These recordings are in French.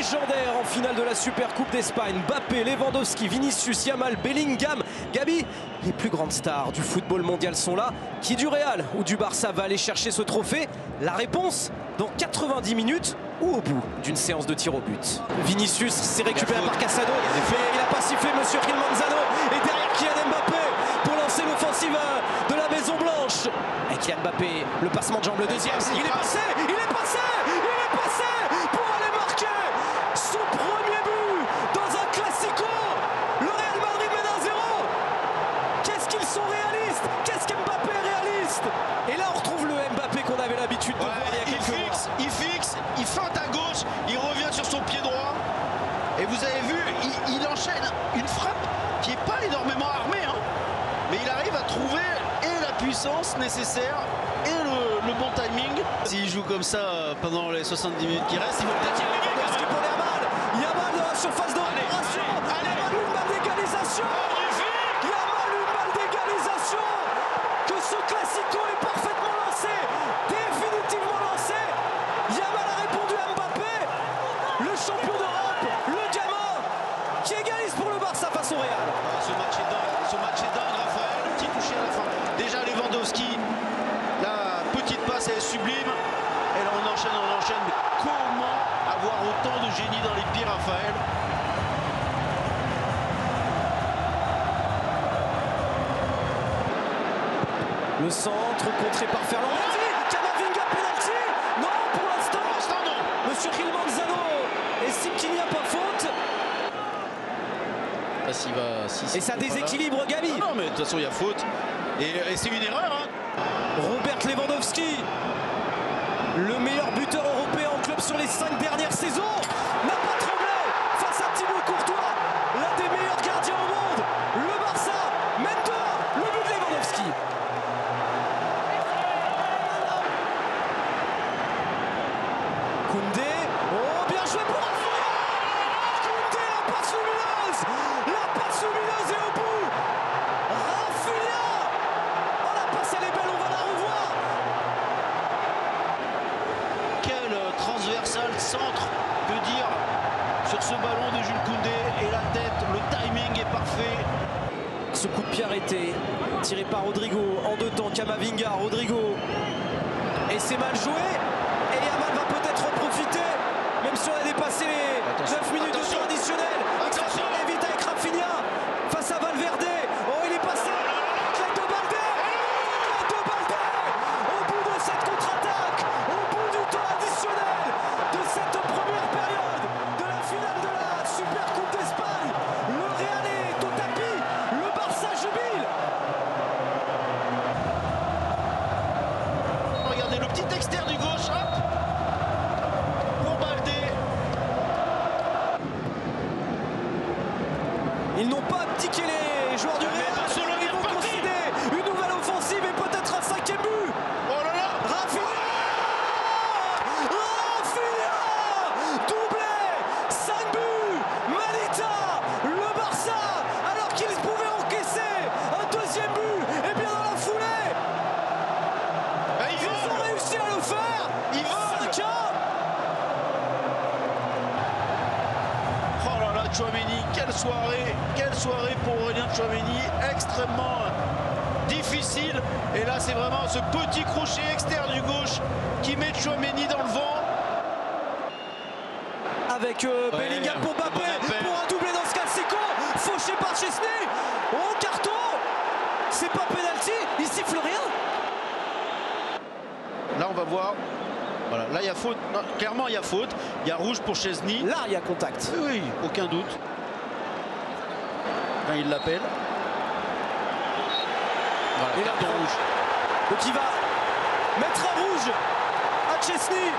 légendaires en finale de la Super Coupe d'Espagne. Mbappé, Lewandowski, Vinicius, Yamal, Bellingham, Gabi. Les plus grandes stars du football mondial sont là. Qui du Real ou du Barça va aller chercher ce trophée? La réponse dans 90 minutes ou au bout d'une séance de tir au but. Vinicius s'est récupéré par Casado. Il n'a pas sifflé Monsieur Gil Manzano. Et derrière Kylian Mbappé pour lancer l'offensive de la Maison Blanche. Et Kylian Mbappé, le passement de jambe, le deuxième. Il est passé pour aller marquer son premier but dans un classico. Le Real Madrid mène 1-0. Qu'est-ce qu'ils sont réalistes? Qu'est-ce qu'Mbappé est réaliste? Et là on retrouve le Mbappé qu'on avait l'habitude de voir il y a quelques mois. Il fixe, il feinte à gauche, il revient sur son pied droit. Et vous avez vu, il enchaîne une frappe qui n'est pas énormément armée, hein, mais il arrive à trouver et la puissance nécessaire et le bon timing. S'il joue comme ça pendant les 70 minutes qui restent, il va peut-être y arriver. Parce que pour Yamal dans la surface de réparation. Yamal, une balle d'égalisation. Yamal, une balle d'égalisation. Que ce classico est parfaitement lancé, définitivement lancé. Yamal a répondu à Mbappé, le champion d'Europe, le gamin qui égalise pour le Barça face au Real. Ce match est dingue, Raphaël, petit touché à la fin. Déjà Lewandowski, la petite passe elle est sublime. Et là on enchaîne. Mais comment avoir autant de génie dans les pieds, Raphaël? Le centre contré par Ferland. Camavinga, penalty. Non, pour l'instant non. Monsieur Gil Manzano estime qu'il n'y a pas faute. Là, et ça déséquilibre Gabi. Non, mais de toute façon il y a faute. Et c'est une erreur, hein. Robert Lewandowski, le meilleur buteur européen en club sur les 5 dernières saisons, n'a pas tremblé face à Thibaut Courtois, l'un des meilleurs gardiens au monde. Le Barça mène 2-1, le but de Lewandowski. Koundé, oh bien joué pour Rafinha. Koundé, la passe lumineuse est au bout. Rafinha, oh la passe elle est belle, on va la revoir. Quel transversal centre peut dire sur ce ballon de Jules Koundé, et la tête, le timing est parfait. Ce coup de pied arrêté, tiré par Rodrigo, en deux temps, Camavinga, Rodrigo, et c'est mal joué, et Yamal va peut-être en profiter, même si on a dépassé les 9 minutes de temps additionnel. Attention, il évite avec Rafinha, face à Valverde, oh il est passé, Clé de Balde, au bout de cette contre-attaque, au bout du temps additionnel de cette première période de la finale de la Super Coupe d'Espagne, le Real est au tapis, le Barça jubile. Regardez le petit externe du gauche, hop, pour Baldé. Ils n'ont pas abdiqué les joueurs du Real. Ils vont concéder une nouvelle offensive et peut-être un 5e but. Oh là là, Rafinha, doublé, 5 buts, Manita, le Barça, alors qu'ils pouvaient encaisser un 2e but, et bien dans la foulée, ils ont réussi à le faire. 5-1. Oh là là, Tchouaméni, quelle soirée pour Aurélien Tchouaméni, extrêmement difficile. Et là, c'est vraiment ce petit crochet externe du gauche qui met Tchouaméni dans le vent. Avec Bellingham pour Mbappé, pour un doublé dans ce classico, fauché par Chesney. Oh, carton, c'est pas penalty, il siffle rien. Là, on va voir. Voilà, là, il y a faute. Non, clairement, il y a faute. Il y a rouge pour Chesney. Là, il y a contact. Oui, aucun doute. Quand il l'appelle. Voilà, et carton rouge. Donc il va mettre un rouge à Chesney.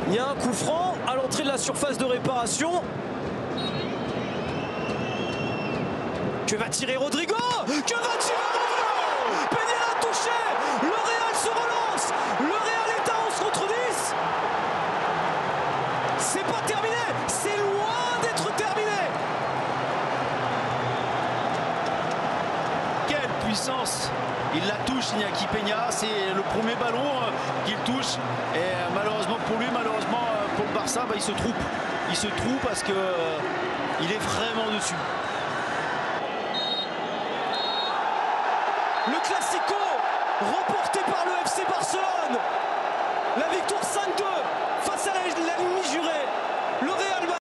Il y a un coup franc à l'entrée de la surface de réparation. Que va tirer Rodrigo? Peña a touché. Le Real se relance. Le Real est à 11 contre 10. C'est pas terminé. C'est loin d'être terminé. Quelle puissance! Il la touche, Iñaki Peña. C'est le premier ballon qu'il touche. Et malheureusement pour le Barça, bah, il se trouve. Il se trouve parce que il est vraiment dessus. Le Classico remporté par le FC Barcelone. La victoire